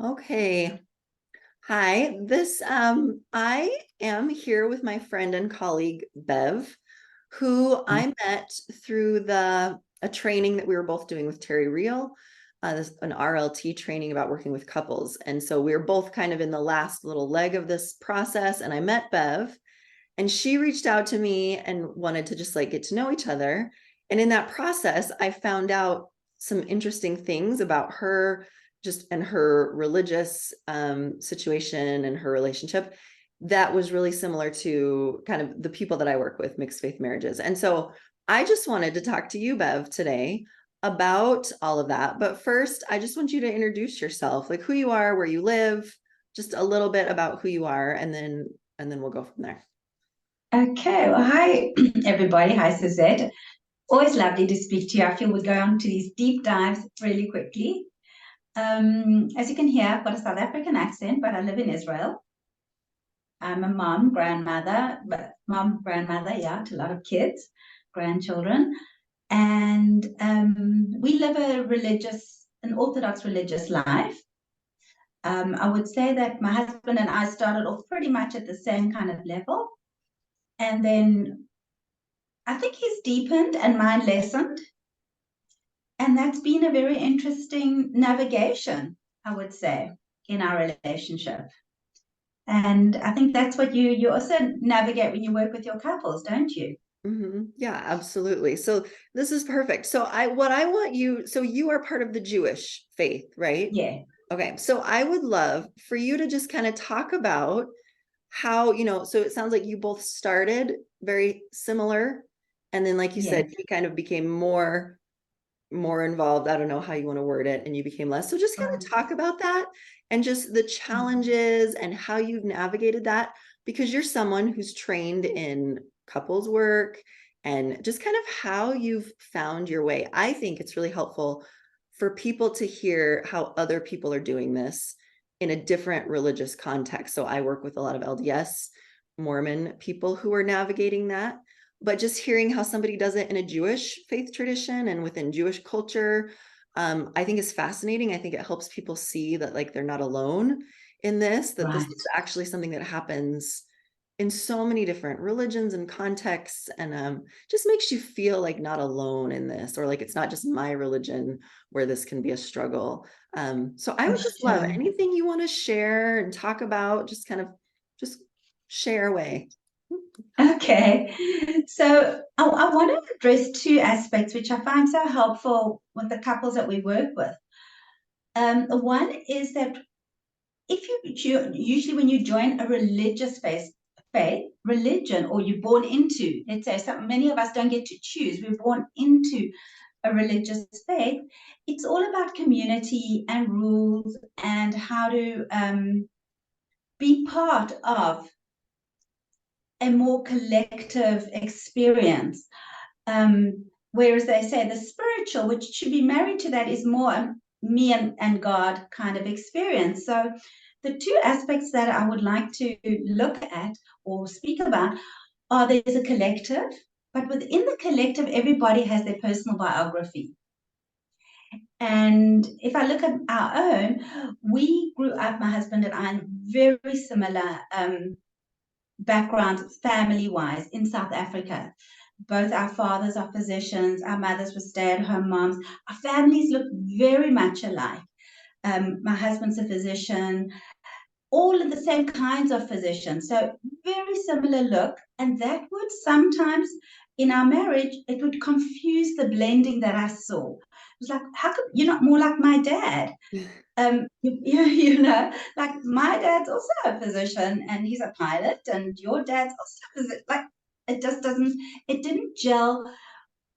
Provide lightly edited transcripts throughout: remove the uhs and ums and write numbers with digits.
Okay. Hi. I am here with my friend and colleague Bev, who I met through the a training that we were both doing with Terry Real, an RLT training about working with couples. And so we were both kind of in the last little leg of this process. And I met Bev, and she reached out to me and wanted to just like get to know each other. And in that process, I found out some interesting things about her just and her religious situation and her relationship that was really similar to kind of the people that I work with, mixed faith marriages. And so I just wanted to talk to you, Bev, today about all of that. But first, I just want you to introduce yourself, like who you are, where you live, just a little bit about who you are, and then we'll go from there. Okay, well, hi everybody. Hi, Suzette. Always lovely to speak to you. I feel we go on to these deep dives really quickly. As you can hear, I've got a South African accent, but I live in Israel. I'm a grandmother, yeah, to a lot of kids, grandchildren. And we live an Orthodox religious life. I would say that my husband and I started off pretty much at the same kind of level. And then I think he's deepened and mine lessened. And that's been a very interesting navigation, I would say, in our relationship. And I think that's what you also navigate when you work with your couples, don't you? Yeah, absolutely. So this is perfect. So I want you, so you are part of the Jewish faith, right? Yeah, Okay. So I would love for you to just kind of talk about how, so it sounds like you both started very similar. And then, like you said, yes. he kind of became more involved. I don't know how you want to word it, and you became less. So just kind of Right. talk about that and just the challenges and how you've navigated that, because you're someone who's trained in couples work and just kind of how you've found your way. I think it's really helpful for people to hear how other people are doing this in a different religious context. So I work with a lot of LDS Mormon people who are navigating that, but just hearing how somebody does it in a Jewish faith tradition and within Jewish culture, I think is fascinating. I think it helps people see that like they're not alone in this, that this is Right. actually something that happens in so many different religions and contexts, and just makes you feel like not alone in this, or like it's not just my religion where this can be a struggle. So I would just love Okay. anything you want to share and talk about, just kind of just share away. Okay. So I want to address two aspects which I find so helpful with the couples that we work with. One is that if usually when you join a religious religion, or you're born into, let's say, many of us don't get to choose, we're born into a religious faith. It's all about community and rules and how to be part of a more collective experience. Whereas they say the spiritual, which should be married to that, is more me and God kind of experience. So the two aspects that I would like to look at or speak about are: there's a collective, but within the collective, everybody has their personal biography. And if I look at our own, we grew up, my husband and I, in very similar backgrounds, family wise, in South Africa. Both our fathers are physicians, our mothers were stay at home moms. Our families look very much alike. My husband's a physician, all of the same kinds of physicians. So very similar look. And that would sometimes, in our marriage, it would confuse the blending that I saw. It was like, how come you're not more like my dad? Like my dad's also a physician and he's a pilot, and your dad's also a physician. Like it just doesn't, it didn't gel.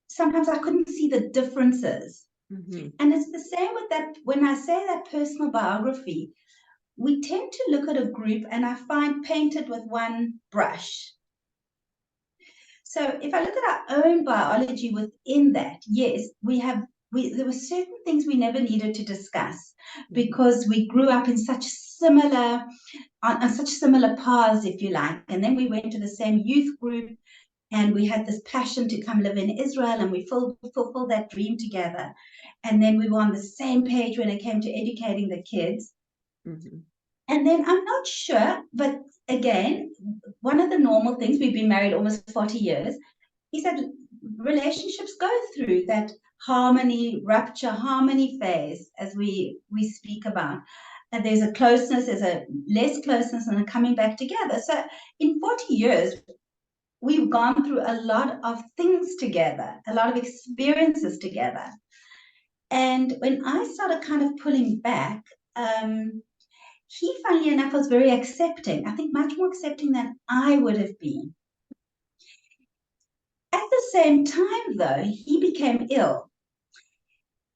Sometimes I couldn't see the differences. Mhm. And it's the same with that. When I say that personal biography, we tend to look at a group and I find painted with one brush. So if I look at our own biology within that, yes, there were certain things we never needed to discuss Mhm. because we grew up in such similar on such similar paths, if you like. And then we went to the same youth group and we had this passion to come live in Israel, and we fulfilled that dream together. And then we were on the same page when it came to educating the kids. Mhm. And then I'm not sure, but again, one of the normal things, we've been married almost 40 years, is that relationships go through that harmony, rupture, harmony phase, as we speak about. And there's a closeness, there's a less closeness, and a coming back together. So in 40 years, we've gone through a lot of things together, a lot of experiences together. And when I started kind of pulling back, he, funnily enough, was very accepting. I think much more accepting than I would have been. At the same time, though, he became ill.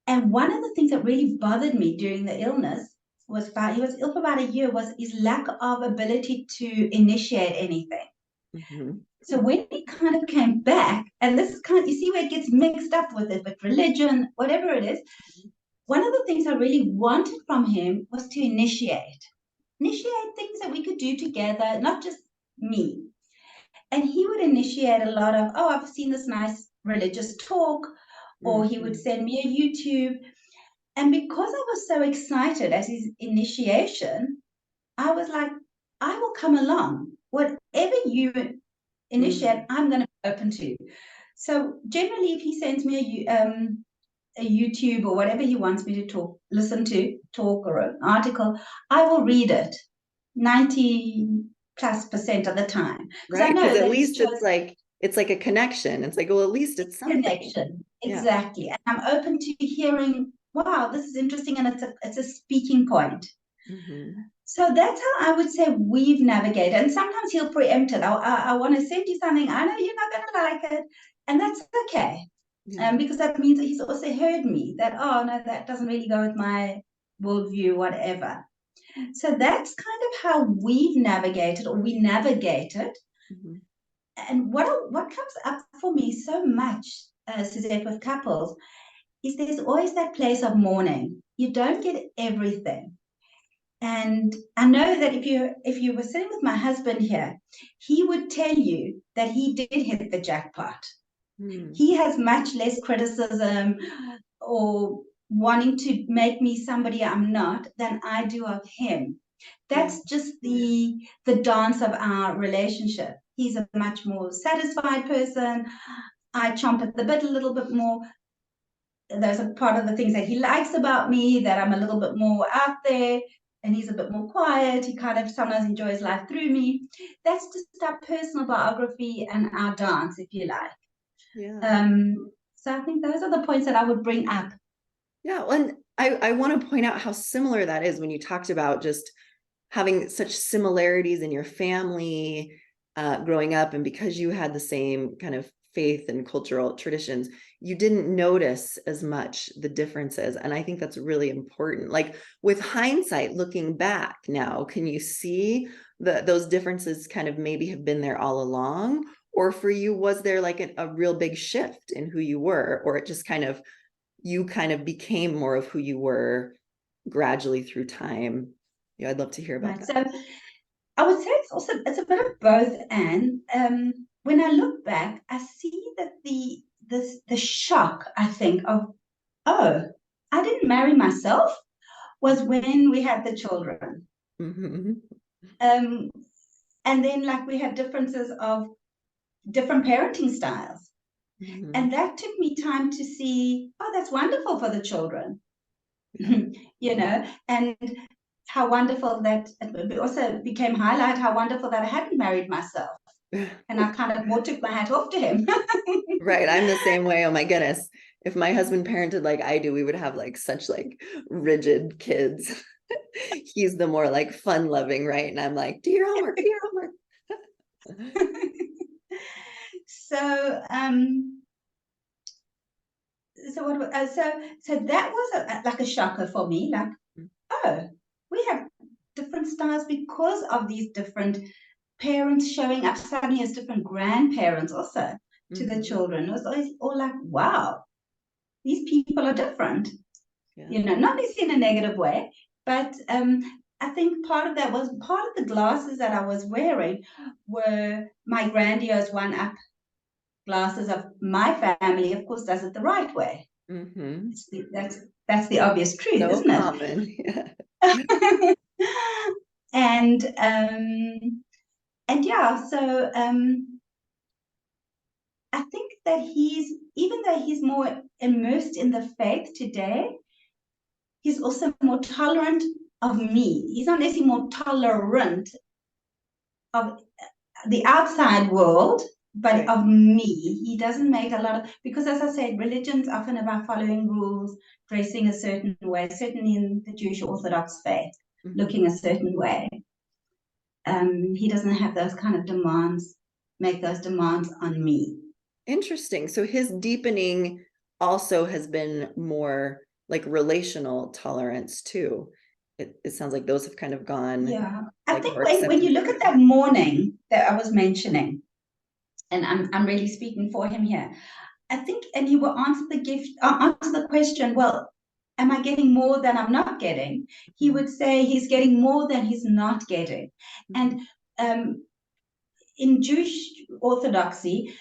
And one of the things that really bothered me during the illness was he was ill for about a year, was his lack of ability to initiate anything. Mhm. So when he kind of came back, and this is kind of, you see where it gets mixed up with it, with religion, whatever it is, one of the things I really wanted from him was to initiate things that we could do together, not just me. And he would initiate a lot of, oh, I've seen this nice religious talk, or he would Mhm. send me a YouTube. And because I was so excited at his initiation, I was like, I will come along. Whatever you initiate, Mhm. I'm going to be open to. So generally, if he sends me a YouTube or whatever he wants me to listen to, talk or an article, I will read it 90+% of the time because I Right? Because know at that he's least chosen it's like a connection. It's like, well, at least it's something. connection. Yeah. Exactly. And I'm open to hearing, wow, this is interesting, and it's a speaking point. Mhm. So that's how I would say we've navigated. And sometimes he'll preempt it. I want to send you something. I know you're not going to like it. And that's okay. Yeah. Because that means that he's also heard me that, oh, no, that doesn't really go with my worldview, whatever. So that's kind of how we've navigated, or we navigated. Mhm. And what comes up for me so much, Suzette, with couples, is there's always that place of mourning. You don't get everything. And I know that if you were sitting with my husband here, he would tell you that he did hit the jackpot. Mhm. He has much less criticism or wanting to make me somebody I'm not than I do of him. Yeah. That's just the dance of our relationship. He's a much more satisfied person. I chomp at the bit a little bit more. Those are part of the things that he likes about me, that I'm a little bit more out there, and he's a bit more quiet. He kind of sometimes enjoys life through me. That's just our personal biography and our dance, if you like. Yeah. So I think those are the points that I would bring up. Yeah. Well, and I want to point out how similar that is when you talked about just having such similarities in your family growing up, and because you had the same kind of faith and cultural traditions, you didn't notice as much the differences. And I think that's really important. Like with hindsight, looking back now, can you see those differences kind of maybe have been there all along? Or for you, was there like a real big shift in who you were, or it just kind of, you kind of became more of who you were gradually through time? Yeah, I'd love to hear about Right. that. So I would say it's a bit of both. And when I look back, I see that the shock, I think, of, oh, I didn't marry myself, was when we had the children. Mm-hmm. Um, and then like we had differences of different parenting styles. Mm-hmm. And that took me time to see, oh, that's wonderful for the children, Yeah. and how wonderful that it also became highlight how wonderful that I hadn't married myself. And I kind of more took my hat off to him. Right. I'm the same way. Oh my goodness. If my husband parented like I do, we would have like such like rigid kids. He's the more like fun loving, right? And I'm like, do your homework, do your homework. So so what so that was like a shocker for me, like, oh, we have different styles because of these different parents showing up suddenly as different grandparents also to the Mm-hmm. children. It was always all like, wow, these people are different, Yeah. not necessarily in a negative way, but I think part of that was part of the glasses that I was wearing were my grandiose one up glasses of my family, of course, does it the right way. Mm-hmm. That's the obvious truth, So isn't common. Yeah. it? and yeah, so I think that even though he's more immersed in the faith today, he's also more tolerant of me. He's not necessarily more tolerant of the outside world, but Right. of me. He doesn't make a lot of, because as I said, religion's often about following rules, dressing a certain way, certainly in the Jewish Orthodox faith, Mhm. looking a certain way. He doesn't have those kind of demands, make those demands on me. Interesting. So his deepening also has been more like relational tolerance too. It sounds like those have kind of gone Yeah. I like think more when accepted. you look at that morning that I was mentioning, and I'm really speaking for him here, I think, and he will answer the question, well, am I getting more than I'm not getting? He Mhm. would say he's getting more than he's not getting. Mhm. And um, in Jewish Orthodoxy,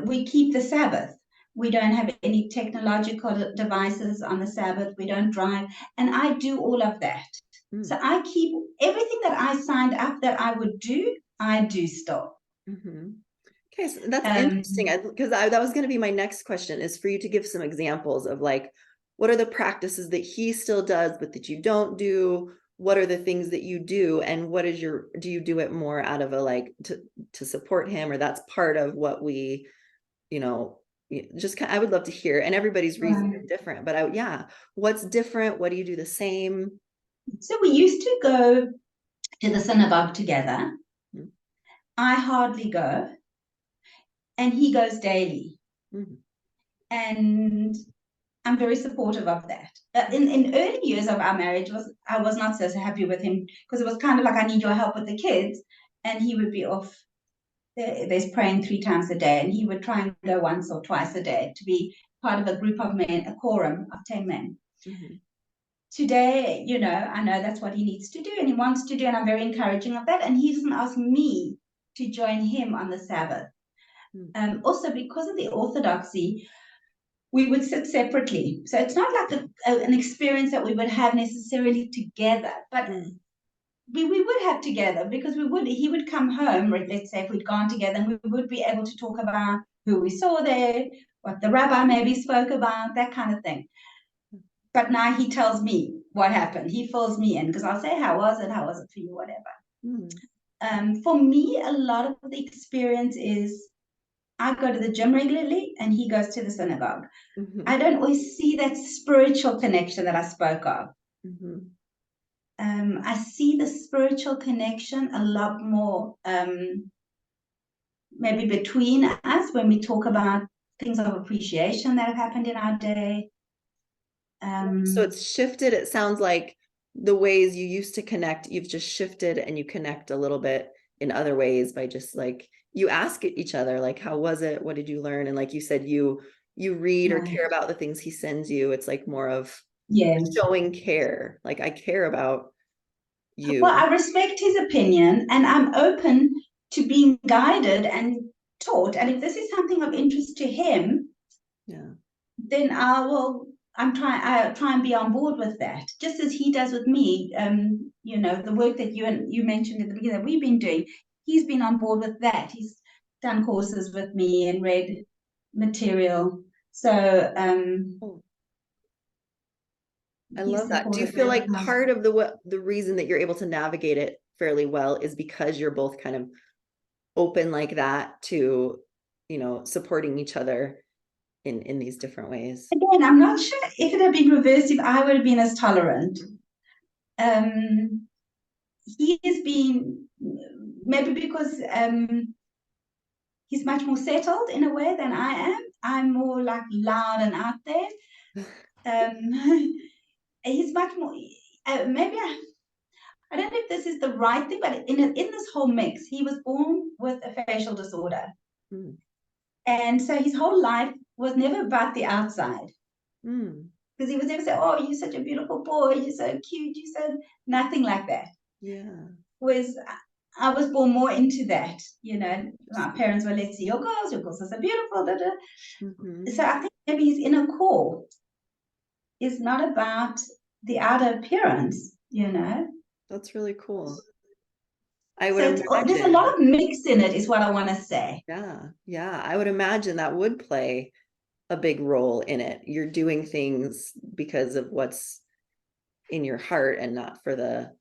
we keep the Sabbath. We don't have any technological devices on the Sabbath. We don't drive. And I do all of that. So Mm. I keep everything that I signed up that I would do, I do still. Mhm. Okay, so that's interesting Um, because that was going to be my next question is for you to give some examples of like what are the practices that he still does but that you don't do? What are the things that you do and what is your do you do it more out of a like to support him or that's part of what we, you know, just I would love to hear and everybody's reason is right. different, but yeah, what's different? What do you do the same? So we used to go to the synagogue together. Mm-hmm. I hardly go, and he goes daily. Mm-hmm. And I'm very supportive of that. In early years of our marriage, I was not so happy with him because it was kind of like I need your help with the kids, and he would be off. There's praying 3 times a day, and he would try and go once or twice a day to be part of a group of men, a quorum of 10 men. Mm-hmm. Today, I know that's what he needs to do and he wants to do, and I'm very encouraging of that. And he doesn't ask me to join him on the Sabbath. Also, because of the orthodoxy, we would sit separately. So it's not like an experience that we would have necessarily together, but Mm-hmm. we would have together because he would come home, let's say if we'd gone together, and we would be able to talk about who we saw there, what the rabbi maybe spoke about, that kind of thing. But now he tells me what happened. He fills me in because I'll say, how was it? How was it for you? Whatever. Mm-hmm. For me, a lot of the experience is I go to the gym regularly and he goes to the synagogue. Mm-hmm. I don't always see that spiritual connection that I spoke of. Mm-hmm. I see the spiritual connection a lot more, maybe between us when we talk about things of appreciation that have happened in our day. So Um, it's shifted. It sounds like the ways you used to connect, you've just shifted and you connect a little bit in other ways by just like you ask each other, like, how was it? What did you learn? And like you said, you read or right. care about the things he sends you. It's like more of Yes. showing care. Like I care about Well, you. I respect his opinion and I'm open to being guided and taught. And if this is something of interest to him, Yeah. then I try and be on board with that, just as he does with me. The work that you mentioned at the beginning that we've been doing, he's been on board with that. He's done courses with me and read material. So Oh, I he's love that. Do you supported feel very like much. part of the reason that you're able to navigate it fairly well is because you're both kind of open like that to, supporting each other in these different ways. Again, I'm not sure if it had been reversed, if I would have been as tolerant. Um, he has been, maybe because he's much more settled in a way than I am. I'm more like loud and out there. Um, he's much more. Maybe I don't know if this is the right thing, but in this whole mix, he was born with a facial disorder, Mm, and so his whole life was never about the outside. mm, Because he was never say, "Oh, you're such a beautiful boy. You're so cute. You're so nothing like that." yeah. Was I was born more into that. My Interesting. parents were, let's see your girls. Your girls are so beautiful. Da, da. So Hmm. I think maybe his inner core is not about the outer appearance. That's really cool. I would So there's a lot imagine, of mix in it, is what I want to say. yeah, yeah, I would imagine that would play a big role in it. You're doing things because of what's in your heart and not for the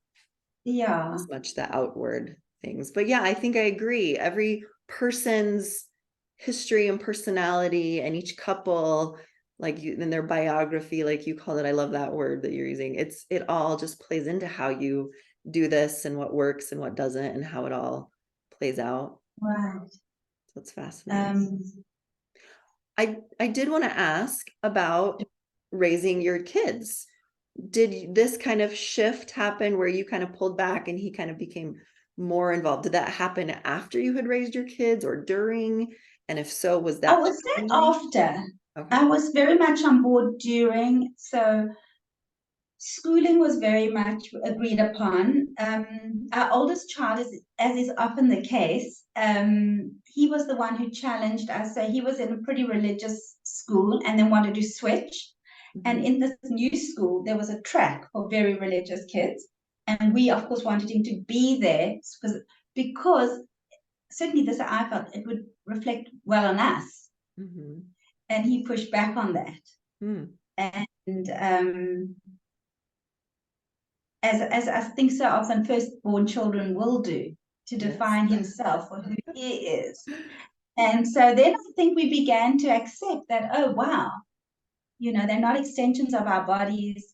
Yeah. as much the outward things. But yeah, I think I agree. Every person's history and personality and each couple, like you in their biography, like you call it, I love that word that you're using. It all just plays into how you do this and what works and what doesn't and how it all plays out. Right. So it's fascinating. Um, I did want to ask about raising your kids. Did this kind of shift happen where you kind of pulled back and he kind of became more involved? Did that happen after you had raised your kids or during? And if so, was I that would say challenging? after. I Okay. was very much on board during, so schooling was very much agreed upon. Our oldest child, as is often the case, he was the one who challenged us. So he was in a pretty religious school and then wanted to switch. And Mhm. in this new school, there was a track for very religious kids. And we, of course, wanted him to be there because certainly this I felt it would reflect well on us. Mhm. And he pushed back on that. Mm. And as I think so often firstborn children will do, to Yes. define himself for who he is. And so then I think we began to accept that, oh, wow, they're not extensions of our bodies.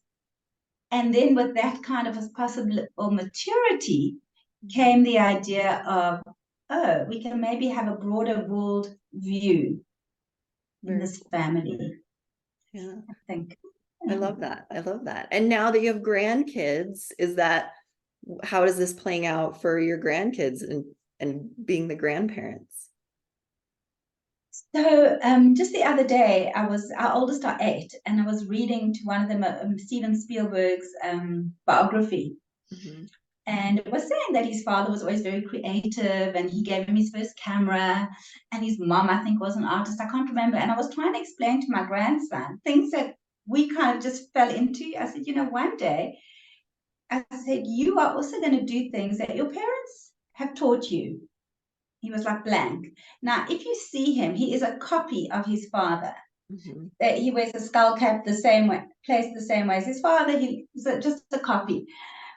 And then with that kind of a possible or maturity Mhm. came the idea of, oh, we can maybe have a broader world view in Very this cool. family, Yeah. I think. I love that. I love that. And now that you have grandkids, is that how is this playing out for your grandkids and being the grandparents? So just the other day, our oldest are 8, and I was reading to one of them Steven Spielberg's biography, Mhm. and it was saying that his father was always very creative, and he gave him his first camera, and his mom, I think, was an artist. I can't remember, and I was trying to explain to my grandson things that we kind of just fell into. I said, one day, I said, you are also going to do things that your parents have taught you. He was like blank. Now, if you see him, he is a copy of his father. Mhm. He wears a skull cap the same way, placed the same way as his father. He's just a copy,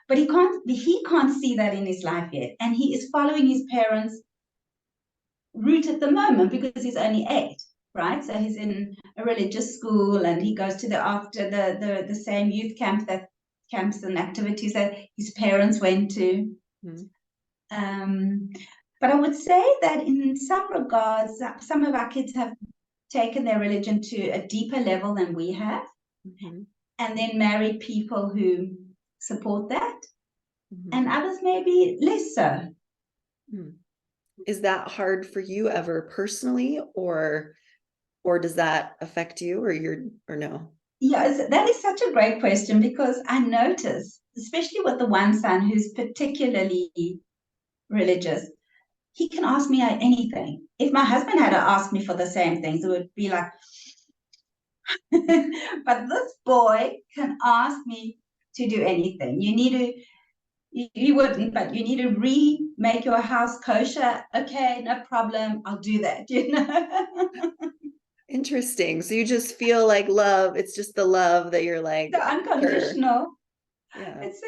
but he can't see that in his life yet, and he is following his parents' route at the moment because he's only 8. Right, so he's in a religious school, and he goes to the same youth camps and activities that his parents went to. Mhm. Um, but I would say that in some regards, some of our kids have taken their religion to a deeper level than we have, Mhm. and then married people who support that, Mhm. and others maybe less so. Mhm. Is that hard for you ever personally, or does that affect you, or you're or no? Yeah, that is such a great question because I notice, especially with the one son who's particularly religious, he can ask me anything. If my husband had to ask me for the same things, it would be like, but this boy can ask me to do anything. You wouldn't, but you need to remake your house kosher. Okay, no problem. I'll do that, Interesting. So you just feel like love, it's just the love that you're So like, sure. unconditional. Yeah. It's so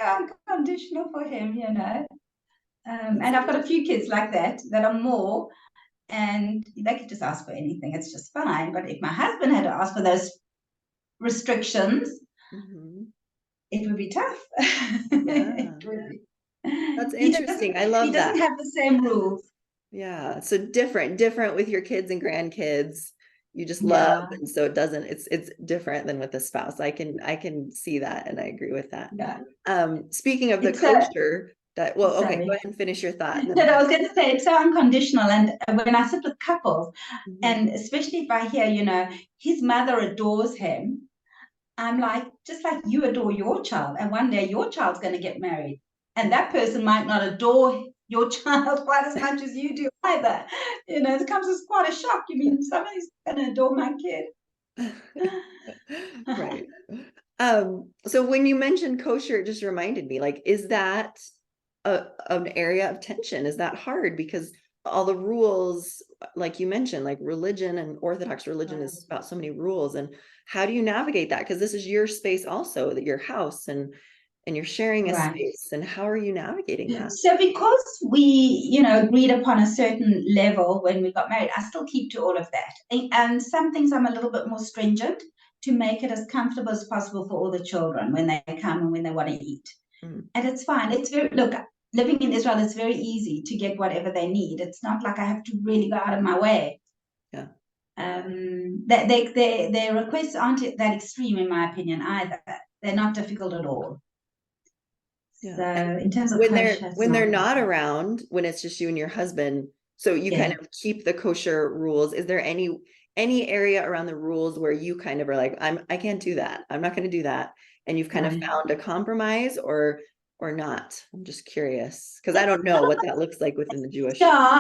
unconditional for him. That's And I've got a few kids like that are more, and they could just ask for anything. It's just fine. But if my husband had to ask for those restrictions, mhm. it would be tough. Yeah. It would be. That's He interesting. doesn't I he love doesn't that. have the same rules. Yeah. So different with your kids and grandkids. You just love, Yeah, and so it doesn't, it's different than with a spouse. I can see that and I agree with that. yeah. Speaking of the It's a kosher, that well, okay, go sorry. ahead and finish your thought and then But I was going to say it's so unconditional. And when I sit with couples, mhm. and especially if I hear, his mother adores him, I'm like, just like you adore your child, and one day your child's going to get married, and that person might not adore your child quite as much as you do either. It comes as quite a shock. You mean somebody's going to adore my kid? Right. So when you mentioned kosher, it just reminded me, like, is that an area of tension? Is that hard? Because all the rules, like you mentioned, like religion and Orthodox religion Right. is about so many rules. And how do you navigate that? Because this is your space also, that your house, and you're sharing a Right. space. And how are you navigating that? So because we, agreed upon a certain level when we got married, I still keep to all of that. And some things I'm a little bit more stringent to make it as comfortable as possible for all the children when they come and when they want to eat. Mm, And it's fine. It's very, look, living in Israel, it's very easy to get whatever they need. It's not like I have to really go out of my way. yeah, Their requests aren't that extreme, in my opinion, either. They're not difficult at all. yeah. So And in terms of kosher, it's when they're not. not around, when it's just you and your husband, so you kind Yeah, of keep the kosher rules. Is there any area around the rules where you kind of are like, I can't do that. I'm not going to do that. And you've kind of right. found a compromise or not? I'm just curious because I don't know what that looks like within the Jewish. Yeah.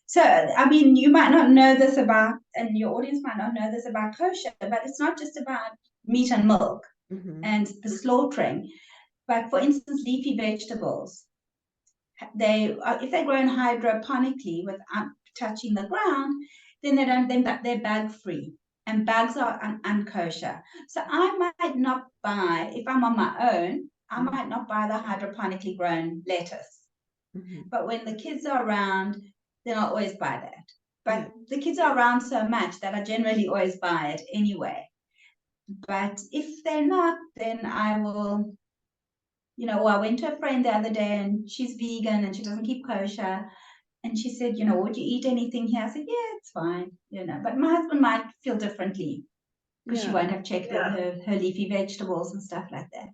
So I mean, you might not know this about, and your audience might not know this about kosher, but it's not just about meat and milk Hmm. and the slaughtering. But for instance, leafy vegetables, they if they're grown hydroponically without touching the ground, then they don't then they're bug free, and bugs are unkosher. So I might not buy if I'm on my own. I Hmm. might not buy the hydroponically grown lettuce. Hmm. But when the kids are around, then I'll always buy that. Yeah, But the kids are around so much that I generally always buy it anyway. But if they're not, then I will, I went to a friend the other day and she's vegan and she doesn't keep kosher. And she said, would you eat anything here? I said, yeah, it's fine, But my husband might feel differently because she yeah. won't have checked her leafy vegetables and stuff like that.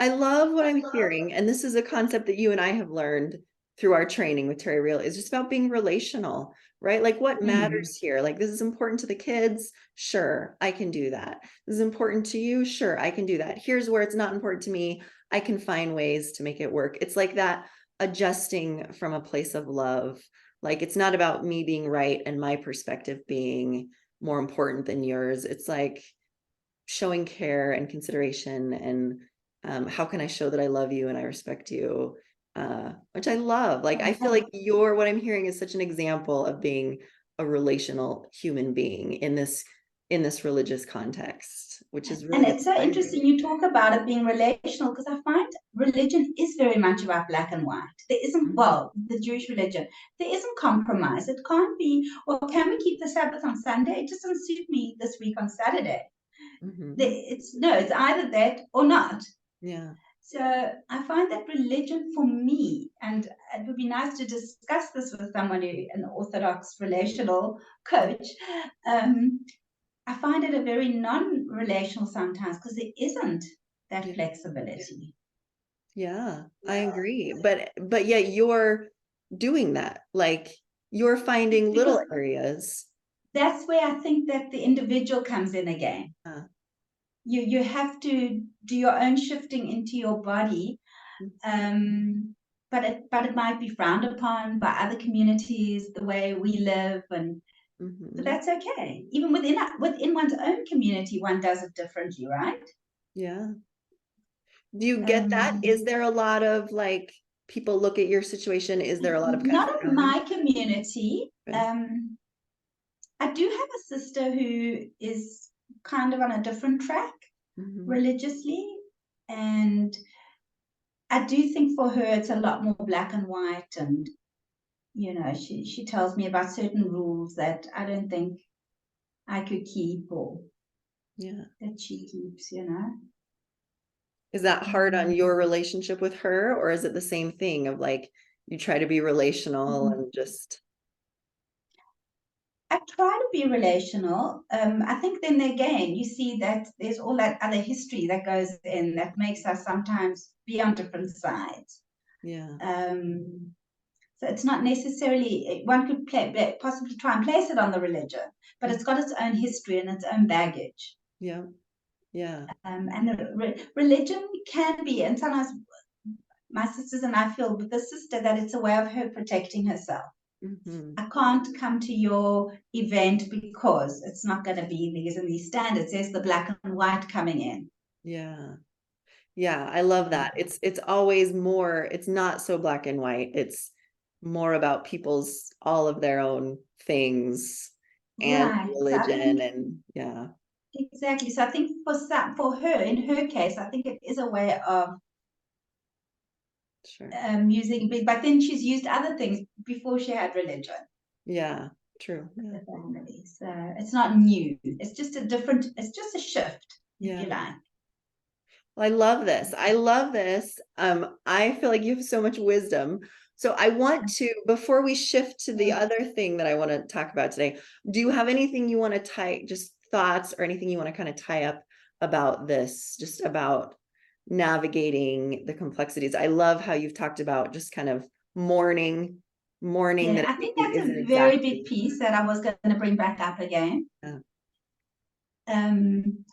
I love what I'm hearing. And this is a concept that you and I have learned through our training with Terry Real is just about being relational, right? Like what Mm. matters here? Like this is important to the kids. Sure, I can do that. This is important to you. Sure, I can do that. Here's where it's not important to me. I can find ways to make it work. It's like that adjusting from a place of love. Like it's not about me being right and my perspective being more important than yours. It's like showing care and consideration and how can I show that I love you and I respect you, which I love. Like I feel like you're what I'm hearing is such an example of being a relational human being in this religious context, which is And really it's so inspiring. interesting you talk about it being relational because I find religion is very much about black and white. There isn't, Mhm. well, the Jewish religion, there isn't compromise. It can't be, well, can we keep the Sabbath on Sunday? It just doesn't suit me this week on Saturday. Mhm. It's no, it's either that or not. Yeah. So I find that religion for me, and it would be nice to discuss this with someone, an Orthodox relational coach. Um, I find it a very non-relational sometimes because there isn't that Yeah. flexibility. Yeah, I agree. But yet you're doing that. Like you're finding little Because areas. that's where I think that the individual comes in again. Uh, You have to do your own shifting into your body, but it might be frowned upon by other communities the way we live, and but mhm. that's okay. Even within one's own community, one does it differently, right? Yeah. Do you get that? Um, Is there a lot of like people look at your situation? Is there a lot of kind of Not in frowning? my community. Okay. I do have a sister who is kind of on a different track Hmm. religiously, and I do think for her it's a lot more black and white, and she tells me about certain rules that I don't think I could keep or Yeah. that she keeps. Is that hard on Um, your relationship with her, or is it the same thing of like you try to be relational and just I try to be relational. I think then again, you see that there's all that other history that goes in that makes us sometimes be on different sides. yeah, Um, so it's not necessarily, one could possibly try and place it on the religion, but mm, it's got its own history and its own baggage. yeah, yeah, And the religion can be, and sometimes my sisters and I feel with the sister that it's a way of her protecting herself. Mm-hmm. I can't come to your event because it's not going to be these and these standards. There's the black and white coming in. Yeah. Yeah, I love Yeah. that. It's always more, it's not so black and white. It's more about people's all of their own things and Right. So I religion think and yeah, exactly. So I think for her, in her case, I think it is a way of sure. using, but then she's used other things before she had religion Yeah, true. with Yeah. the family. So it's not new. It's just a different, it's just a shift, if you Yeah. like. Well, I love this. I love this. I feel like you have so much wisdom. So I want to, before we shift to the other thing that I want to talk about today, do you have anything you want to tie, just thoughts or anything you want to kind of tie up about this, just about navigating the complexities? I love how you've talked about just kind of mourning Yeah, that I it think maybe that's isn't a very big exactly. piece that I was going to bring back up again. Yeah. Um,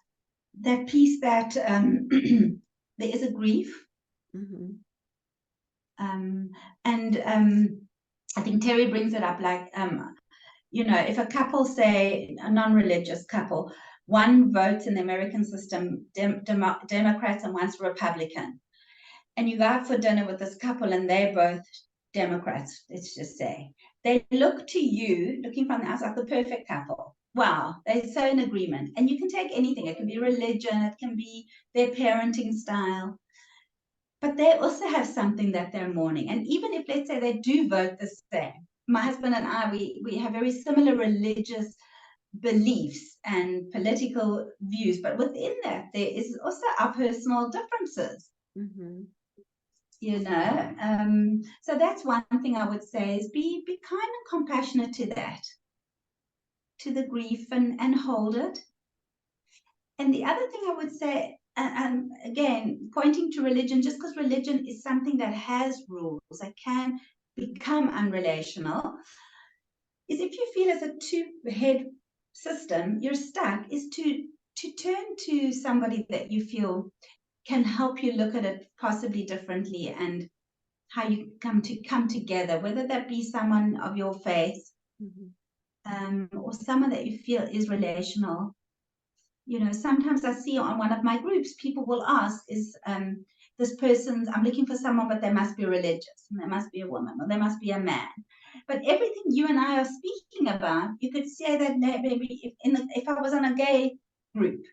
that piece that there is a grief. Mhm. Um, and I think Terry brings it up like, if a couple, say a non-religious couple, one votes in the American system, Democrats, and one's Republican, and you go out for dinner with this couple and they're both Democrats, let's just say, they look to you, looking from the outside, the perfect couple. Wow, they're so in agreement. And you can take anything, it can be religion, it can be their parenting style, but they also have something that they're mourning. And even if, let's say, they do vote the same, my husband and I, we have very similar religious beliefs and political views, but within that, there is also our personal differences. Mhm. So that's one thing I would say is be kind and compassionate to that, to the grief, and hold it. And the other thing I would say, and again, pointing to religion, just because religion is something that has rules, that can become unrelational, is if you feel as a two-head system, you're stuck, is to turn to somebody that you feel can help you look at it possibly differently, and how you come together, whether that be someone of your faith, Mhm. or someone that you feel is relational. Sometimes I see on one of my groups, people will ask, is this person's, I'm looking for someone, but they must be religious, and they must be a woman, or they must be a man. But everything you and I are speaking about, you could say that maybe if I was on a gay group,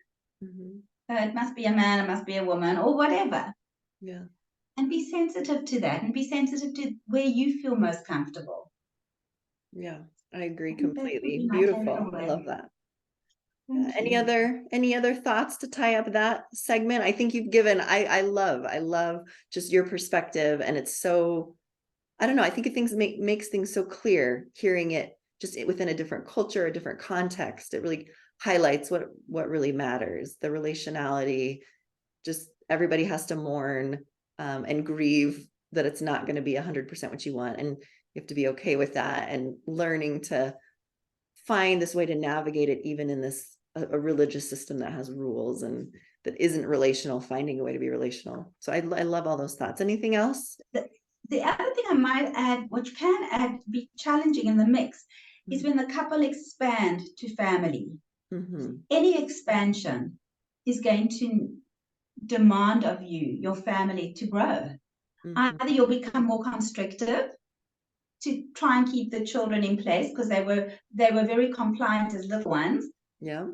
Mhm. it must be a man, it must be a woman, or whatever. Yeah. And be sensitive to that, and be sensitive to where you feel most comfortable. Yeah. I agree I think that would completely. be my Beautiful. I takeaway. love that. Yeah. Thank Any you. other thoughts to tie up that segment? I think you've given, I love just your perspective, and it's so, I don't know, I think it makes things so clear hearing it just within a different culture, a different context. It really highlights what really matters, the relationality, just everybody has to mourn and grieve that it's not going to be 100% what you want, and you have to be okay with that, and learning to find this way to navigate it even in this a religious system that has rules and that isn't relational, finding a way to be relational. So I love all those thoughts. Anything else? The other thing I might add, which can be challenging in the mix, is when the couple expand to family. Mm-hmm. Any expansion is going to demand of you, your family, to grow. Mm-hmm. Either you'll become more constrictive to try and keep the children in place because they were very compliant as little ones. Yeah.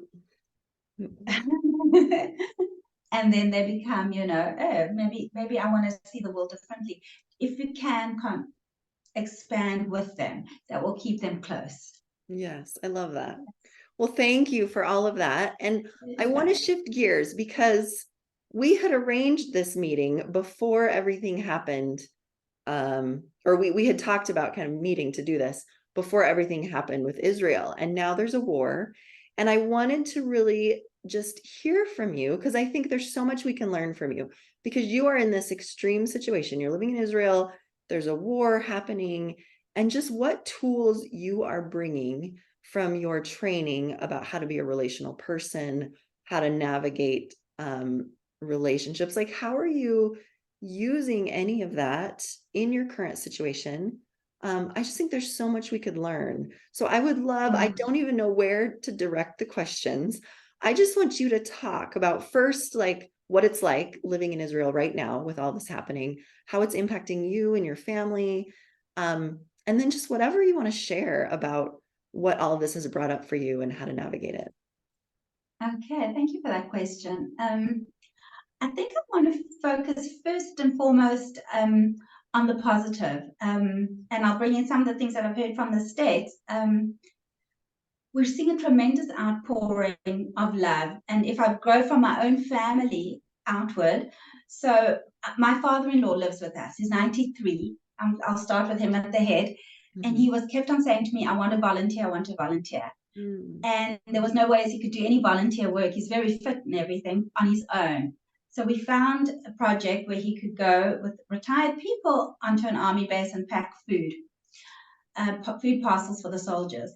And then they become, oh, maybe I want to see the world differently. If you can expand with them, that will keep them close. Yes, I love that. Well, thank you for all of that. And I want to shift gears because we had arranged this meeting before everything happened. Or we had talked about kind of meeting to do this before everything happened with Israel. And now there's a war. And I wanted to really just hear from you because I think there's so much we can learn from you because you are in this extreme situation. You're living in Israel, there's a war happening, and just what tools you are bringing from your training about how to be a relational person, how to navigate relationships. Like, how are you using any of that in your current situation? I just think there's so much we could learn. So I would love, I Oh, don't even know where to direct the questions. I just want you to talk about first, like what it's like living in Israel right now with all this happening, how it's impacting you and your family. And then just whatever you want to share about what all of this has brought up for you and how to navigate it. okay. Thank you for that question. I think I want to focus first and foremost on the positive. And I'll bring in some of the things that I've heard from the States. We're seeing a tremendous outpouring of love. And if I grow from my own family outward, so my father in law lives with us. He's 93. I'll start with him at the head. And Mm-hmm. he was kept on saying to me, I want to volunteer, I want to volunteer. Mm-hmm. And there was no ways he could do any volunteer work. He's very fit and everything on his own. So we found a project where he could go with retired people onto an army base and pack food parcels for the soldiers.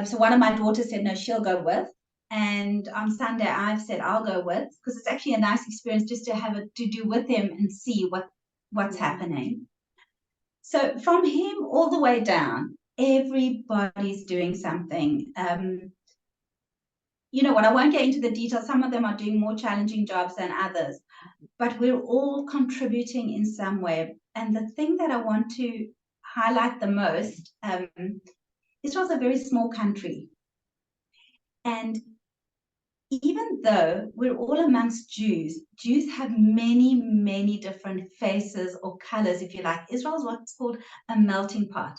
So one of my daughters said, no, she'll go with. And on Sunday, I've said I'll go with because it's actually a nice experience just to have it to do with him and see what's Yeah. happening. So from him all the way down, everybody's doing something. You know what? I won't get into the details. Some of them are doing more challenging jobs than others, but we're all contributing in some way. And the thing that I want to highlight the most, Israel's a very small country. And even though we're all amongst Jews, Jews have many, many different faces or colors, if you like. Israel is what's called a melting pot.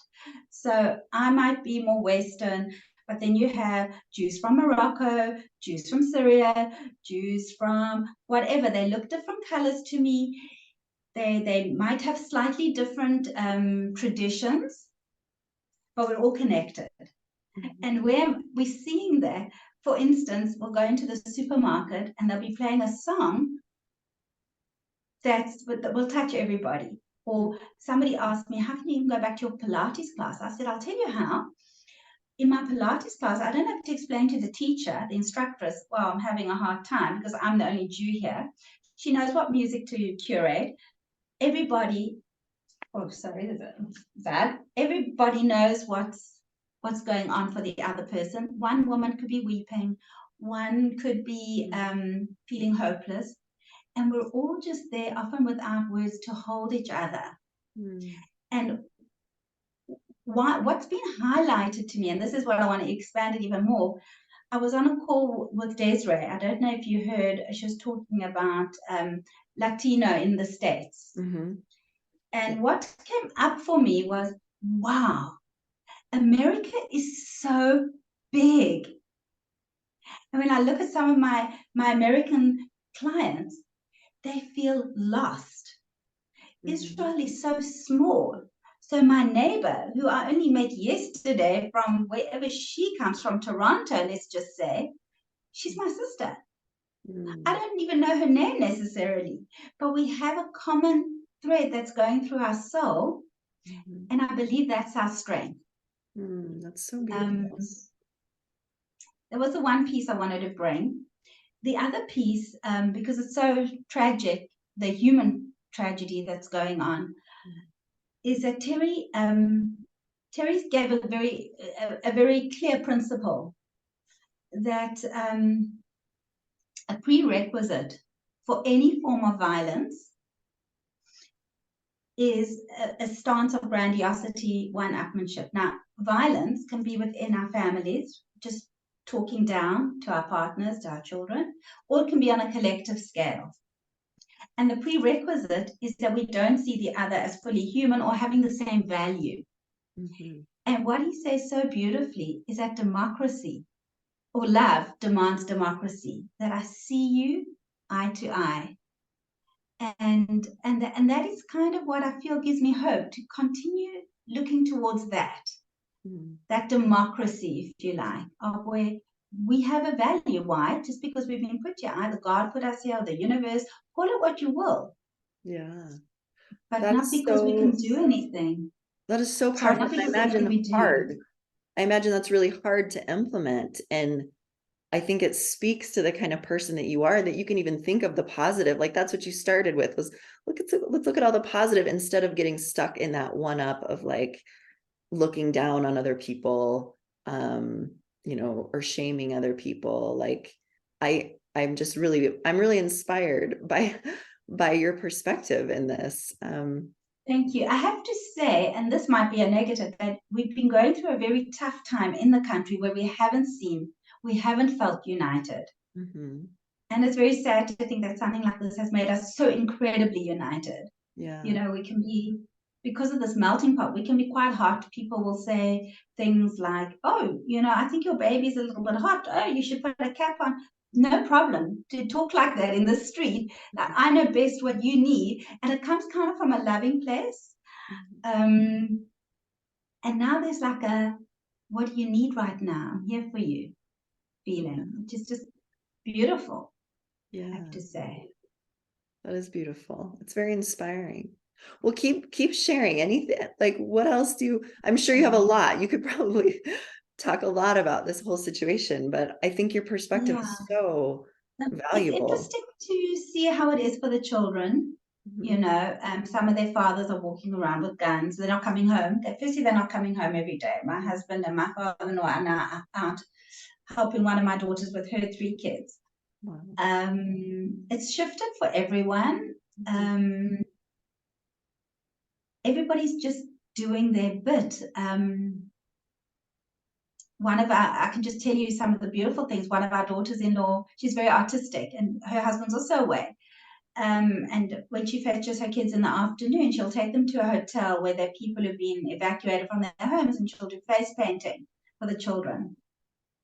So I might be more Western, but then you have Jews from Morocco, Jews from Syria, Jews from whatever. They look different colors to me. They might have slightly different traditions, but we're all connected. Mm-hmm. And where we're seeing that, for instance, we'll go into the supermarket and they'll be playing a song that will touch everybody. Or somebody asked me, how can you even go back to your Pilates class? I said, I'll tell you how. In my Pilates class, I don't have to explain to the teacher, the instructress, well, I'm having a hard time because I'm the only Jew here. She knows what music to curate. Everybody, oh, sorry, that. Everybody knows what's going on for the other person. One woman could be weeping, one could be feeling hopeless, and we're all just there, often without words, to hold each other. Mm-hmm. And what's been highlighted to me, and this is what I want to expand it even more. I was on a call with Desiree. I don't know if you heard, she was talking about Latino in the States. Mm-hmm. Yeah. And what came up for me was, wow, America is so big. And when I look at some of my American clients, they feel lost. Mm-hmm. Israel is so small. So my neighbor, who I only met yesterday from wherever she comes from, Toronto, let's just say, she's my sister. I Mm-hmm. don't even know her name necessarily, but we have a common thread that's going through our soul. Mm-hmm. And I believe that's our strength. That's so beautiful. Um, there was the one piece I wanted to bring. The other piece, because it's so tragic, the human tragedy that's going on, is that Terry gave a very clear principle that a prerequisite for any form of violence is a stance of grandiosity, one-upmanship. Now, violence can be within our families, just talking down to our partners, to our children, or it can be on a collective scale. And the prerequisite is that we don't see the other as fully human or having the same value. Mm-hmm. And what he says so beautifully is that democracy or love demands democracy, that I see you eye to eye. And that is kind of what I feel gives me hope to continue looking towards Mm-hmm. that democracy, if you like, of where we have a value. Why? Just because we've been put here. Either God put us here or the universe, call it what you will, Yeah. but That not is because we can so do anything. that is so Sorry, powerful. not And I because imagine anything we do. hard. I imagine that's really hard to implement in I think it speaks to the kind of person that you are, that you can even think of the positive. Like that's what you started with, was let's look at all the positive instead of getting stuck in that one up of like looking down on other people, or shaming other people. Like I'm really inspired by your perspective in this. Thank you. I have to say, and this might be a negative, that we've been going through a very tough time in the country where we haven't felt united. Mhm. And it's very sad to think that something like this has made us so incredibly united. Yeah. We can be, because of this melting pot, we can be quite hot. People will say things like, oh, I think your baby's a little bit hot. Oh, you should put a cap on. No problem to talk like that in the street. I know best what you need. And it comes kind of from a loving place. Mhm. Um, and now there's like what do you need right now? I'm here for you Yeah. feeling, which is just beautiful, I have Yeah. to say. That is beautiful. It's very inspiring. Well, keep sharing anything. Like what else I'm sure you have a lot. You could probably talk a lot about this whole situation, but I think your perspective Yeah. is so It's valuable. interesting to see how it is for the children. Mhm. Some of their fathers are walking around with guns. They're not coming home. Firstly, they're not coming home every day. My husband and my father-in-law are now out helping one of my daughters with her three kids. Wow. It's shifted for everyone. Mhm. Um, Everybody's just doing their bit. I can just tell you some of the beautiful things. One of our daughters-in-law, she's very artistic, and her husband's also away. And when she fetches her kids in the afternoon, she'll take them to a hotel where there are people who've been evacuated from their homes, and she'll do face painting for the children.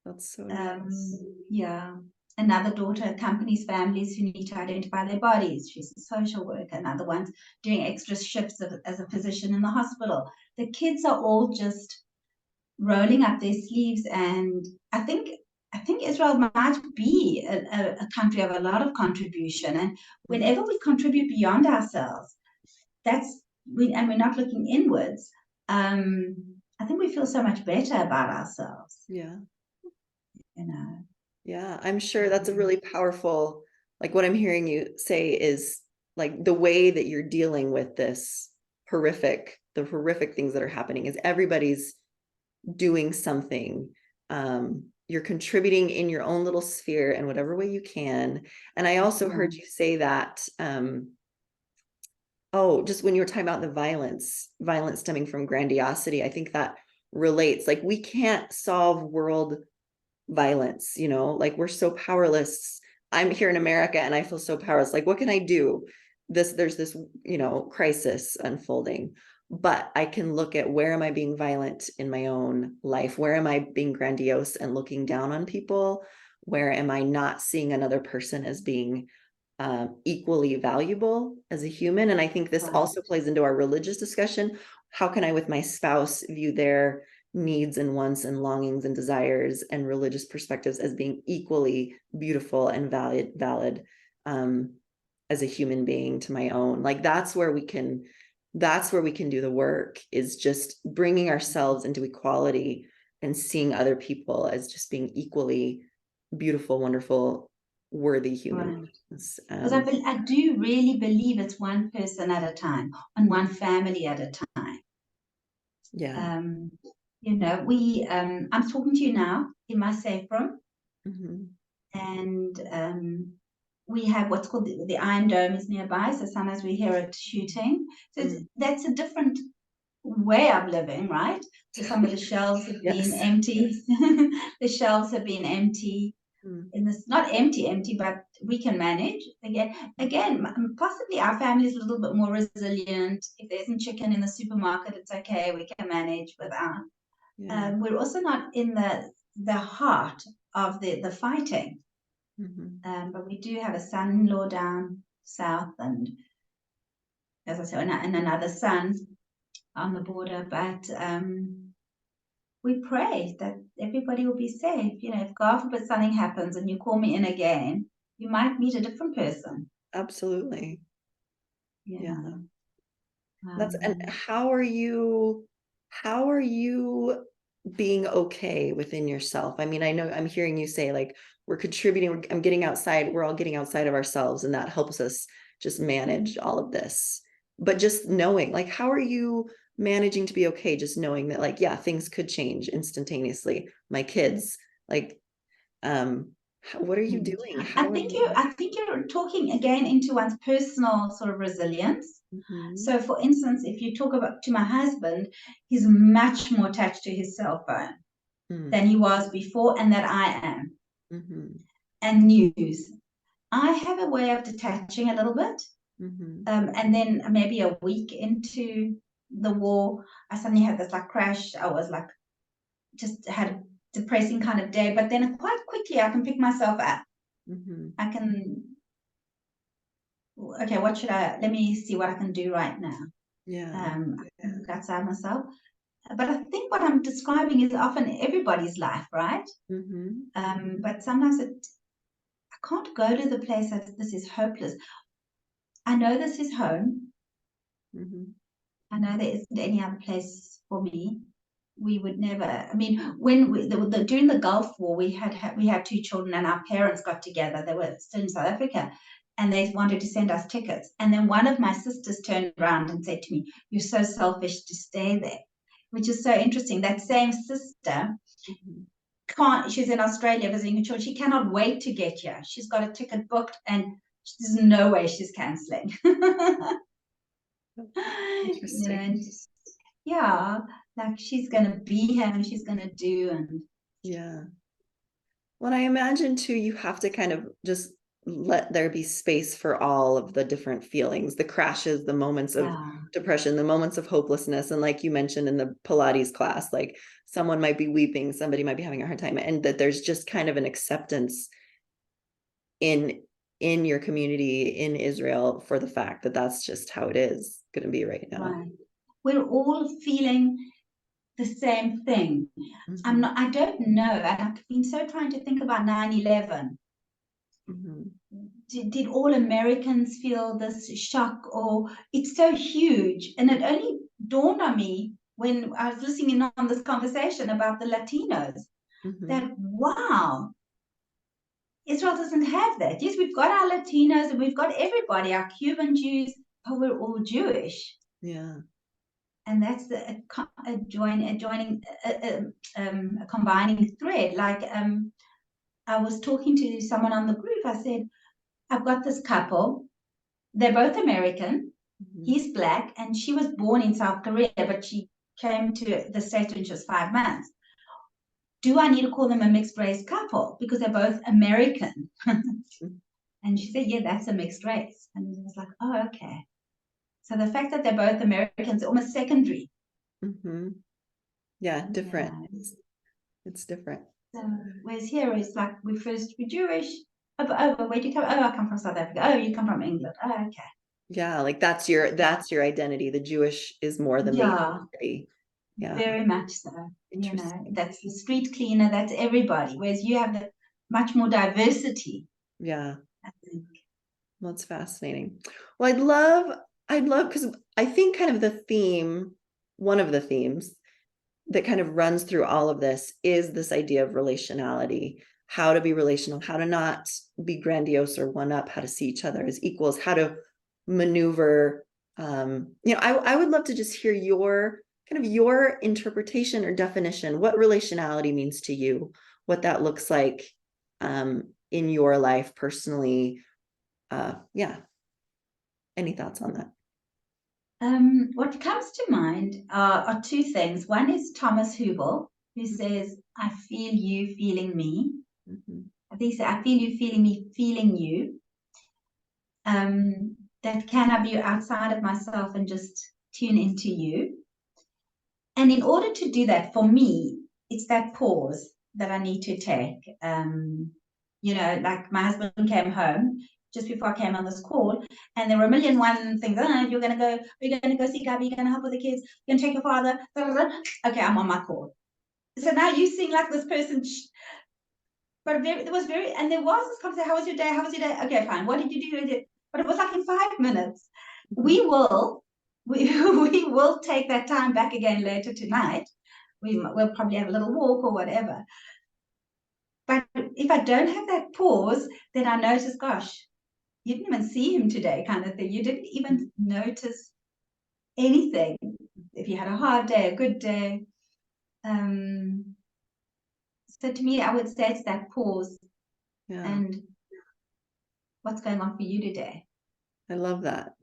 That's so Um, nice. yeah. Another daughter accompanies families who need to identify their bodies. She's a social worker. Another one's doing extra shifts as a physician in the hospital. The kids are all just rolling up their sleeves, and I think Israel might be a country of a lot of contribution. And Mhm. whenever we contribute beyond ourselves, and we're not looking inwards. I think we feel so much better about ourselves. Yeah. You know. Yeah. I'm sure that's a Um, really powerful, like what I'm hearing you say is like the way that you're dealing with the horrific things that are happening is everybody's doing something. You're contributing in your own little sphere in whatever way you can. And I also yeah. heard you say that, oh, just when you were talking about the violence stemming from grandiosity, I think that relates. Like we can't solve world violence, like we're so powerless. I'm here in America and I feel so powerless. Like, what can I do? There's this, crisis unfolding, but I can look at where am I being violent in my own life? Where am I being grandiose and looking down on people? Where am I not seeing another person as being equally valuable as a human? And I think this Right. also plays into our religious discussion. How can I, with my spouse, view their needs and wants and longings and desires and religious perspectives as being equally beautiful and valid um, as a human being to my own? Like that's where we can do the work, is just bringing ourselves into equality and seeing other people as just being equally beautiful, wonderful, worthy human Right. beings. Because I do really believe it's one person at a time and one family at a time. Yeah. Um, I'm talking to you now in my safe room, Mhm. and we have what's called the Iron Dome is nearby. So sometimes we hear it shooting. So Mm. that's a different way of living, right? So some of the shelves have been Yes. empty. The shelves have been empty. Mm. In this, not empty, but we can manage. Again, possibly our family is a little bit more resilient. If there isn't chicken in the supermarket, it's okay. We can manage without. Yeah. We're also not in the heart of the fighting, Mhm. but we do have a son-in-law down south, and as I said, and another son on the border. But we pray that everybody will be safe. If God forbid something happens and you call me in again, you might meet a different person. Absolutely. You Yeah. know. And how are you being okay within yourself? I mean, I know I'm hearing you say like we're contributing, I'm getting outside, we're all getting outside of ourselves, and that helps us just manage all of this. But just knowing, like, how are you managing to be okay, just knowing that, like, yeah, things could change instantaneously. My kids, like, what are you doing? How are you? I think you're talking again into one's personal sort of resilience. Mhm. So, for instance, if you talk about to my husband, he's much more attached to his cell phone Mm. than he was before, and that I am. Mhm. And news, I have a way of detaching a little bit, Mhm. and then maybe a week into the war, I suddenly had this like crash. I was like, just had a depressing kind of day, but then quite quickly I can pick myself up. Mhm. I can, okay, what should let me see what I can do right now. Yeah. I can look outside myself. But I think what I'm describing is often everybody's life, right? Mhm. But sometimes I can't go to the place that this is hopeless. I know this is home. Mhm. I know there isn't any other place for me. We would never. I mean, when during the Gulf War, we had two children, and our parents got together. They were still in South Africa, and they wanted to send us tickets. And then one of my sisters turned around and said to me, "You're so selfish to stay there," which is so interesting. That same sister Mhm. can't. She's in Australia visiting her children. She cannot wait to get here. She's got a ticket booked, and there's no way she's canceling. Interesting. And yeah, like she's gonna be here and she's gonna do and Yeah. Well, I imagine too, you have to kind of just let there be space for all of the different feelings, the crashes, the moments of yeah, depression, the moments of hopelessness. And like you mentioned in the Pilates class, like someone might be weeping, somebody might be having a hard time, and that there's just kind of an acceptance in in your community in Israel for the fact that that's just how it is going to be right now. right. We're all feeling the same thing. Mm-hmm. I don't know, and I've been so trying to think about 9/11. Mm-hmm. Did all Americans feel this shock, or it's so huge? And it only dawned on me when I was listening in on this conversation about the Latinos Mm-hmm. that, wow, Israel doesn't have that. Yes, we've got our Latinos and we've got everybody, our Cuban Jews, but we're all Jewish. Yeah. And that's a combining thread. Like I was talking to someone on the group. I said, I've got this couple. They're both American. Mm-hmm. He's black, and she was born in South Korea, but she came to the States when she was 5 months. Do I need to call them a mixed race couple because they're both American? And she said, yeah, that's a mixed race. And I was like, oh, okay. So the fact that they're both Americans, almost secondary. Mm-hmm. Yeah, different. Yeah. It's different. So whereas here it's like we're Jewish. Oh, where do you come? Oh, I come from South Africa. Oh, you come from England. Oh, okay. Yeah, like that's your identity. The Jewish is more the main Yeah, identity. Yeah, very much so. You know, interesting. that's the street cleaner, that's everybody. Whereas you have much more diversity, Yeah, I think. well, it's fascinating. Well, I'd love because I think kind of the theme, one of the themes that kind of runs through all of this is this idea of relationality, how to be relational, how to not be grandiose or one up, how to see each other as equals, how to maneuver. I would love to just hear your kind of your interpretation or definition, what relationality means to you, what that looks like in your life personally. Yeah, any thoughts on that? What comes to mind are two things. One is Thomas Hubel, who says, I feel you feeling me. Mm-hmm. I think he said, I feel you feeling me, feeling you. That can I be outside of myself and just tune into you. And in order to do that, for me, it's that pause that I need to take. Like my husband came home just before I came on this call, and there were a million one things. Oh, you're gonna go see Gabby, you're gonna help with the kids, you're gonna take your father. Da, da, da. Okay, I'm on my call. So now you seem like this person, but there was this conversation. How was your day? How was your day? Okay, fine. What did you do? But it was like in 5 minutes. Mm-hmm. We will, we, we will take that time back again later tonight. We'll probably have a little walk or whatever. But if I don't have that pause, then I notice, gosh, you didn't even see him today, kind of thing. You didn't even notice anything. If you had a hard day, a good day. So to me, I would say it's that pause Yeah. and what's going on for you today. I love that.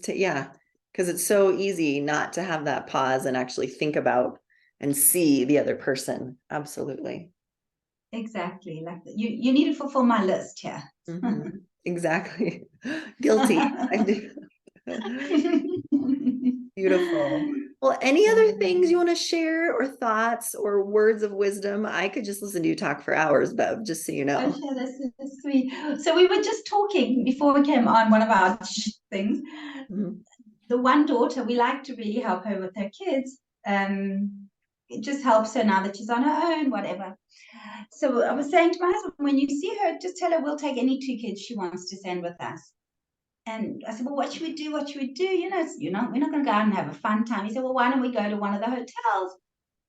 Yeah, because it's so easy not to have that pause and actually think about and see the other person. Absolutely. Exactly. Like you need to fulfill my list here. Exactly. Guilty. I do. Beautiful. Well, any other things you want to share or thoughts or words of wisdom? I could just listen to you talk for hours, Bev, just so you Oh, know. sure, that's so sweet. So we were just talking before we came on one of our things. Mhm. The one daughter, we like to really help her with her kids. It just helps her now that she's on her own, whatever. So I was saying to my husband, when you see her, just tell her we'll take any two kids she wants to send with us. And I said, well, what should we do? What should we do? We're not going to go out and have a fun time. He said, well, why don't we go to one of the hotels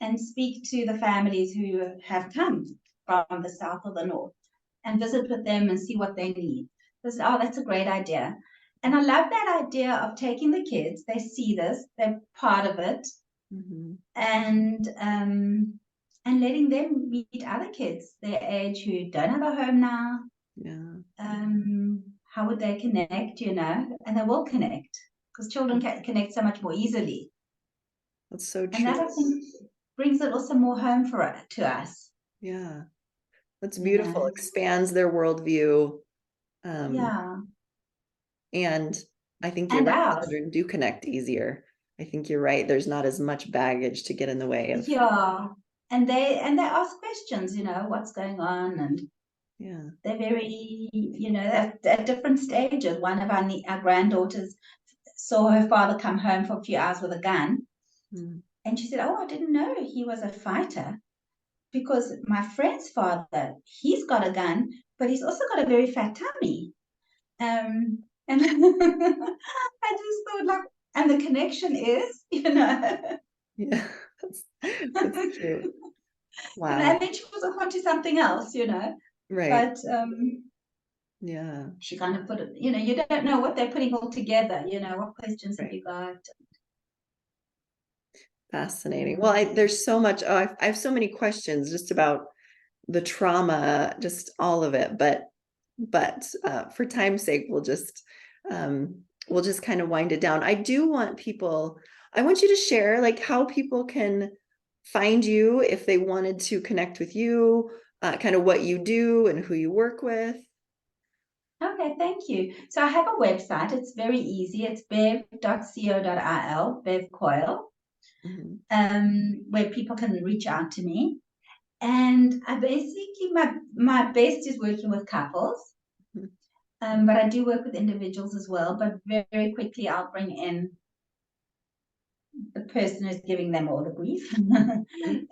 and speak to the families who have come from the south or the north and visit with them and see what they need. I said, oh, that's a great idea. And I love that idea of taking the kids. They see this, they're part of it, Mhm. and letting them meet other kids their age who don't have a home now. Yeah. How would they connect, And they will connect because children can connect so much more easily. That's so And that, true. I think, brings it also more home to us, Yeah. That's you beautiful. know. Expands their worldview. Um, Yeah. and I think you're And right. ours. Children do connect easier. I think you're right. There's not as much baggage to get in the way of, Yeah. And they ask questions, what's going on, and yeah. they're very, at different stages. One of our granddaughters saw her father come home for a few hours with a gun, Mm. and she said, "Oh, I didn't know he was a fighter because my friend's father, he's got a gun, but he's also got a very fat tummy." And I just thought, like, and the connection is, Yeah. That's cute. and Wow. then she was off onto something else, Right. but Yeah. she kind of put it, you don't know what they're putting all together, what questions have Right. you got? Fascinating. Well, Yeah. there's so much. Oh, I have so many questions just about the trauma, just all of it. But for time's sake, we'll just kind of wind it down. I want you to share like how people can find you if they wanted to connect with you, kind of what you do and who you work with. Okay, thank you. So I have a website. It's very easy. It's bev.co.il, Bev Coyle, Mhm. where people can reach out to me. And I basically, my best is working with couples, Mhm. but I do work with individuals as well. But very quickly, I'll bring in the person who's giving them all the grief.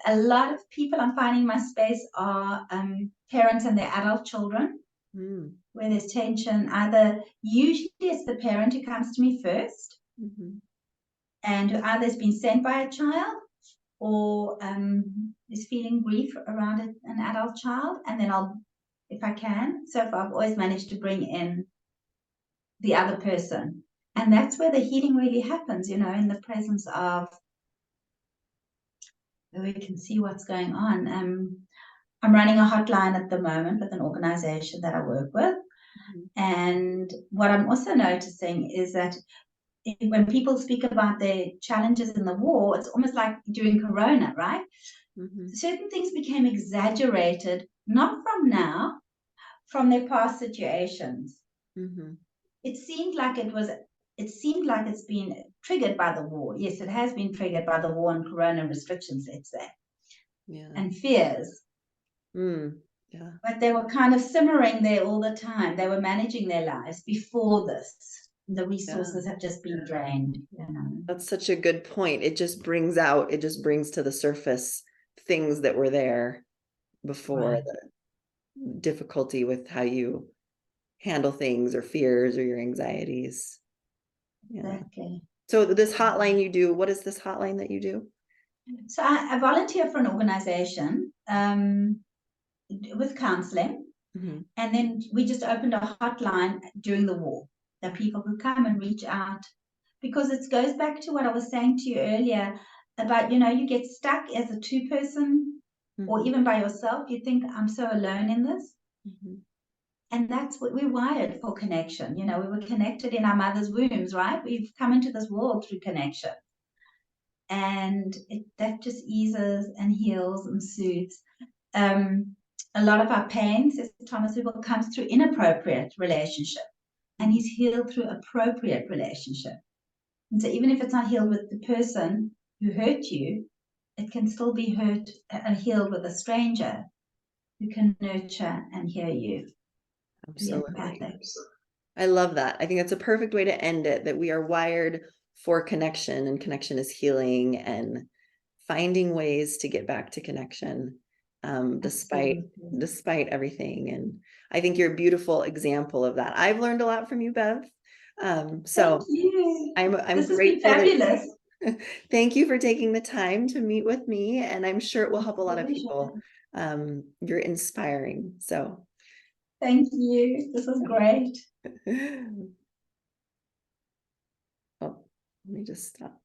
A lot of people I'm finding in my space are parents and their adult children, Mhm. where there's tension. Usually it's the parent who comes to me first, Mhm. and who either has been sent by a child or is feeling grief around an adult child, and then if I can, so far I've always managed to bring in the other person. And that's where the healing really happens, in the presence of where we can see what's going on. I'm running a hotline at the moment with an organization that I work with. Mhm. And what I'm also noticing is that when people speak about their challenges in the war, it's almost like during Corona, right? Mhm. Certain things became exaggerated, not from now, from their past situations. Mhm. It seemed like it's been triggered by the war. Yes, it has been triggered by the war and Corona restrictions, let's say, Yeah. and fears. Mm. Yeah. But they were kind of simmering there all the time. They were managing their lives before this. The Yeah. resources have just been drained, That's such a good point. It just brings to the surface things that were there before, Right. the difficulty with how you handle things or fears or your anxieties. Yeah. Exactly. So this hotline you do, what is this hotline that you do? So I volunteer for an organization. with counseling. Mhm. And then we just opened a hotline during the war that people could come and reach out, because it goes back to what I was saying to you earlier about, you get stuck as a two-person or Mhm. even by yourself. You think, I'm so alone in this. Mhm. And that's what we're wired for, connection. We were connected in our mother's wombs, right? We've come into this world through connection. And that just eases and heals and soothes. A lot of our pain, says Thomas Hubel, comes through inappropriate relationship, and he's healed through appropriate relationship. And so even if it's not healed with the person who hurt you, it can still be hurt and healed with a stranger who can nurture and hear you. Be Absolutely. empathic. I love that. I think that's a perfect way to end it, that we are wired for connection, and connection is healing, and finding ways to get back to connection, despite everything. And I think you're a beautiful example of that. I've learned a lot from you, Bev. Thank So you. I'm This has been grateful fabulous. that thank you for taking the time to meet with me, and I'm sure it will help a lot of people. You're inspiring. So Thank you. This was great. oh, let me just stop.